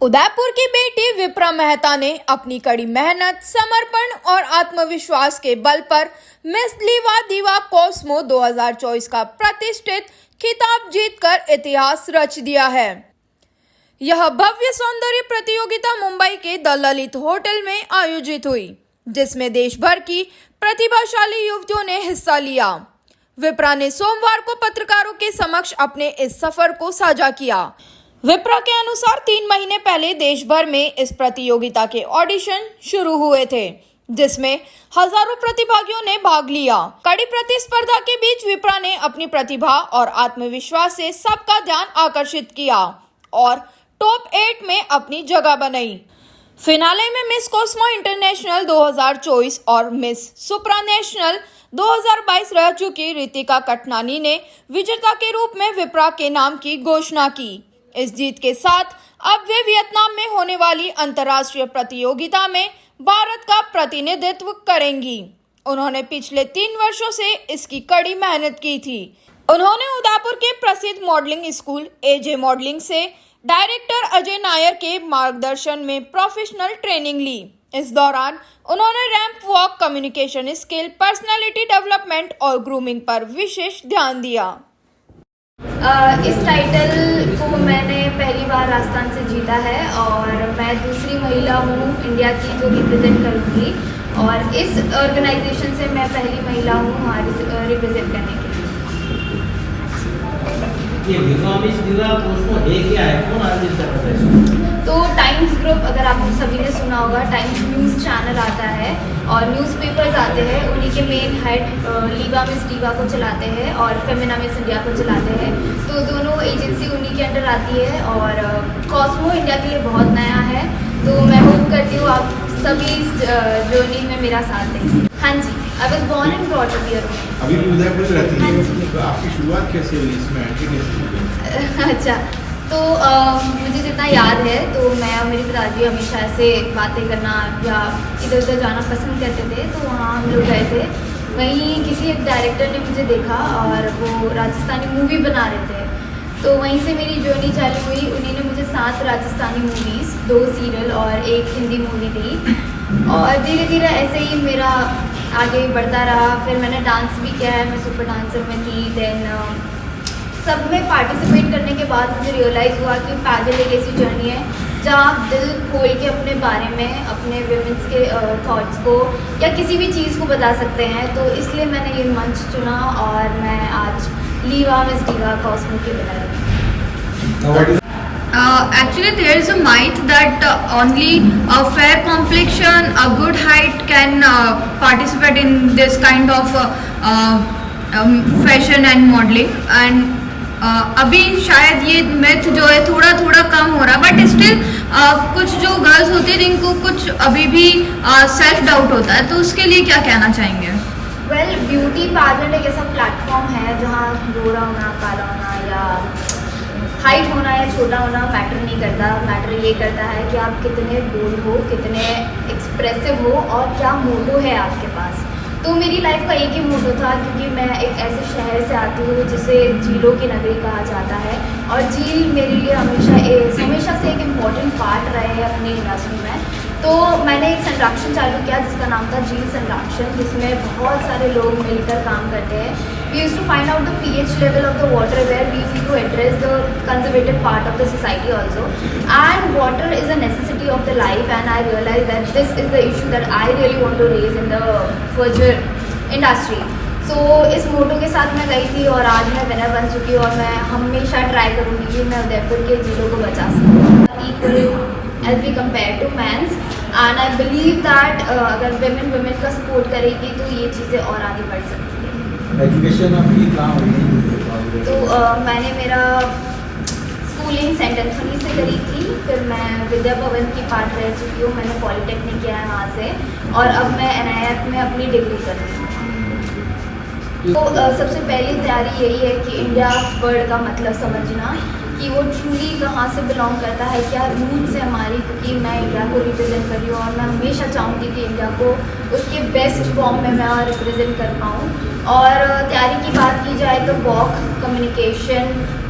उदयपुर की बेटी विप्रा मेहता ने अपनी कड़ी मेहनत, समर्पण और आत्मविश्वास के बल पर मिस लीवा दीवा कॉस्मो 2024 का प्रतिष्ठित खिताब जीतकर इतिहास रच दिया है। यह भव्य सौंदर्य प्रतियोगिता मुंबई के द ललित होटल में आयोजित हुई, जिसमें देश भर की प्रतिभाशाली युवतियों ने हिस्सा लिया। विप्रा ने सोमवार को पत्रकारों के समक्ष अपने इस सफर को साझा किया। विप्रा के अनुसार 3 महीने पहले देश भर में इस प्रतियोगिता के ऑडिशन शुरू हुए थे, जिसमें हजारों प्रतिभागियों ने भाग लिया। कड़ी प्रतिस्पर्धा के बीच विप्रा ने अपनी प्रतिभा और आत्मविश्वास से सबका ध्यान आकर्षित किया और टॉप 8 में अपनी जगह बनाई। फिनाले में मिस कॉस्मो इंटरनेशनल 2024 और मिस सुप्रानेशनल 2022 रह चुकी रितिका कटनानी ने विजेता के रूप में विप्रा के नाम की घोषणा की। इस जीत के साथ अब वे वियतनाम में होने वाली अंतर्राष्ट्रीय प्रतियोगिता में भारत का प्रतिनिधित्व करेंगी। उन्होंने पिछले 3 वर्षों से इसकी कड़ी मेहनत की थी। उन्होंने उदयपुर के प्रसिद्ध मॉडलिंग स्कूल एजे मॉडलिंग से डायरेक्टर अजय नायर के मार्गदर्शन में प्रोफेशनल ट्रेनिंग ली। इस दौरान उन्होंने ramp walk, communication skill, personality development और ग्रूमिंग पर विशेष ध्यान दिया। इस टाइटल को मैंने पहली बार राजस्थान से जीता है और मैं दूसरी महिला हूँ इंडिया की जो रिप्रेजेंट करूँगी, और इस ऑर्गेनाइजेशन से मैं पहली महिला हूँ वहाँ रिप्रेजेंट करने के लिए। ये मिस लीवा कॉस्मो है क्या है, कौन आयोजित करता है? तो टाइम्स ग्रुप, अगर आप सभी ने सुना होगा, टाइम्स न्यूज़ चैनल आता है और न्यूज़पेपर्स आते हैं, उन्हीं के मेन हेड लीवा मिस लीवा को चलाते हैं और फेमिना मिस इंडिया को चलाते हैं। तो दोनों एजेंसी उन्हीं के अंडर आती है और कॉस्मो इंडिया के लिए बहुत नया है, तो मैं होप करती हूँ आप सभी इस जर्नी में मेरा साथ देंगे। हाँ जी, I was born and brought up here. अभी भी उदयपुर से रहती हाँ है, जी। तो आपकी शुरुआत कैसे हुई इसमें, एंट्री कैसे हुई? अच्छा, तो मुझे जितना याद है तो मैं और मेरी पिताजी हमेशा ऐसे बातें करना या इधर उधर जाना पसंद करते थे, तो वहाँ हम लोग गए थे। वहीं किसी एक डायरेक्टर ने मुझे देखा और वो राजस्थानी मूवी बना रहे थे, तो वहीं से मेरी जर्नी चालू हुई। उन्हीं ने मुझे 7 राजस्थानी मूवीज़, 2 सीरियल और 1 हिंदी मूवी दी और धीरे धीरे ऐसे ही मेरा आगे बढ़ता रहा। फिर मैंने डांस भी किया है, मैं सुपर डांसर में थी। देन सब में पार्टिसिपेट करने के बाद मुझे रियलाइज़ हुआ कि पैदल एक ऐसी जर्नी है जहाँ आप दिल खोल के अपने बारे में, अपने विमेंस के थॉट्स को या किसी भी चीज़ को बता सकते हैं। तो इसलिए मैंने ये मंच चुना और मैं आज लीवा मिस लीवा कॉस्मो के विनर हूँ। Actually, there is a myth that only a fair complexion, a good height can participate in this kind of fashion and modeling. And अभी शायद ये myth जो है थोड़ा थोड़ा कम हो रहा, बट स्टिल कुछ जो गर्ल्स होती हैं जिनको कुछ अभी भी सेल्फ डाउट होता है, तो उसके लिए क्या कहना चाहेंगे? वेल, ब्यूटी पार्लर एक ऐसा प्लेटफॉर्म है जहाँ गोरा होना, काला होना या हाइट होना या छोटा होना मैटर नहीं करता। मैटर ये करता है कि आप कितने बोल्ड हो, कितने एक्सप्रेसिव हो और क्या मोटो है आपके पास। तो मेरी लाइफ का एक ही मोटो था, क्योंकि मैं एक ऐसे शहर से आती हूँ जिसे झीलों की नगरी कहा जाता है, और झील मेरे लिए हमेशा से एक इम्पॉर्टेंट पार्ट रहे हैं अपनी इंडस्ट्री में। तो मैंने एक संरक्षण चालू किया जिसका नाम था झील संरक्षण, जिसमें बहुत सारे लोग मिलकर काम करते हैं। We used to find out the pH level of the water, where we need to address the conservative part of the society also. And water is a necessity of the life, and I realized that this is the issue that I really want to raise in the future industry. So इस मोटो के साथ मैं गई थी और आज मैं winner बन चुकी हूँ, और मैं हमेशा ट्राई करूँगी कि मैं उदयपुर के झीलों को बचा सकूँ equal as we compare to men's. And I believe that अगर women का सपोर्ट करेगी तो ये चीज़ें और आगे बढ़ सकती हैं। एजुकेशन आपकी कहाँ हुई? तो मैंने मेरा स्कूलिंग सेंट एंथनी से करी थी, फिर मैं विद्या भवन की पार्ट रह चुकी हूँ, मैंने पॉलिटेक्निक किया है वहाँ से, और अब मैं NIF में अपनी डिग्री कर रही हूँ। तो सबसे पहली तैयारी यही है कि इंडिया वर्ड का मतलब समझना, कि वो ट्रूली कहाँ से बिलोंग करता है, क्या रूट्स है हमारी, क्योंकि मैं इंडिया को रिप्रेजेंट कर रही हूँ और मैं हमेशा चाहूँगी कि इंडिया को उसके बेस्ट फॉर्म में मैं रिप्रेजेंट कर पाऊँ। और तैयारी की बात की जाए तो वॉक, कम्युनिकेशन,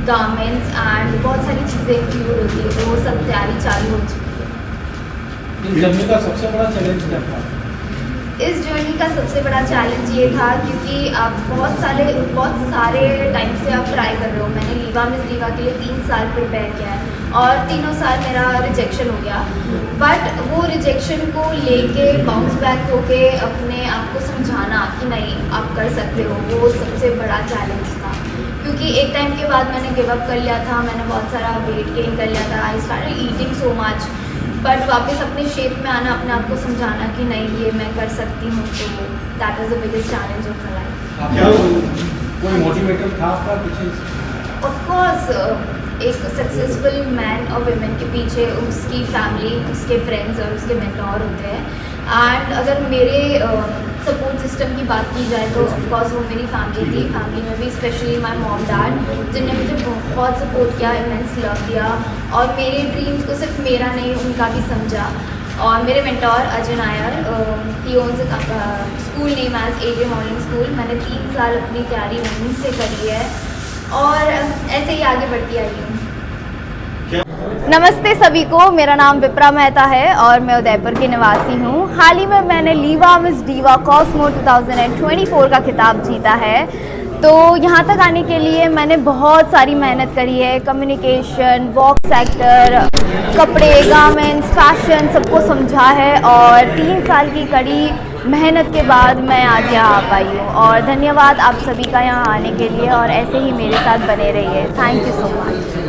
गारमेंट्स एंड बहुत सारी चीज़ें इंक्लूड होती है, तो वो सब तैयारी चालू हो चुकी है। इस जर्नी का सबसे बड़ा चैलेंज क्या था? इस जर्नी का सबसे बड़ा चैलेंज ये था क्योंकि आप बहुत सारे टाइम से आप ट्राई कर रहे हो। मैंने लीवा मिस लीवा के लिए 3 साल प्रिपेयर किया है और तीनों साल मेरा रिजेक्शन हो गया, बट वो रिजेक्शन को लेके बाउंस बैक होके अपने आप को समझाना कि नहीं आप कर सकते हो, वो सबसे बड़ा चैलेंज था। क्योंकि एक टाइम के बाद मैंने गिव अप कर लिया था, मैंने बहुत सारा वेट गेन कर लिया था, I started eating so much, but वापस अपने शेप में आना, अपने आप को समझाना कि नहीं ये मैं कर सकती हूँ, तो that is the biggest challenge of my life. क्या कोई मोटिवेटर था आपका पीछे? ऑफ कोर्स एक सक्सेसफुल मैन और वुमेन के पीछे उसकी फैमिली, उसके फ्रेंड्स और उसके मेंटोर होते हैं। एंड अगर मेरे सपोर्ट सिस्टम की बात की जाए तो ऑफ कोर्स वो मेरी फैमिली थी। फैमिली में भी स्पेशली माय मॉम डैड, जिनने मुझे बहुत सपोर्ट किया, इमेंस लव दिया और मेरे ड्रीम्स को सिर्फ मेरा नहीं उनका भी समझा। और मेरे मेंटोर अजय नायर, ही ओन्स स्कूल नेम एज एजे मॉडलिंग स्कूल। मैंने 3 साल अपनी तैयारी वहीं से करी है और ऐसे ही आगे बढ़ती आई हूँ। नमस्ते सभी को, मेरा नाम विप्रा मेहता है और मैं उदयपुर की निवासी हूँ। हाल ही में मैंने लीवा मिस डीवा कॉस्मो 2024 का खिताब जीता है। तो यहाँ तक आने के लिए मैंने बहुत सारी मेहनत करी है। कम्युनिकेशन, वॉक सेक्टर, कपड़े, गारमेंट्स, फैशन सबको समझा है और 3 साल की कड़ी मेहनत के बाद मैं आज यहाँ आ पाई हूँ। और धन्यवाद आप सभी का यहाँ आने के लिए और ऐसे ही मेरे साथ बने रहिए। Thank you so much.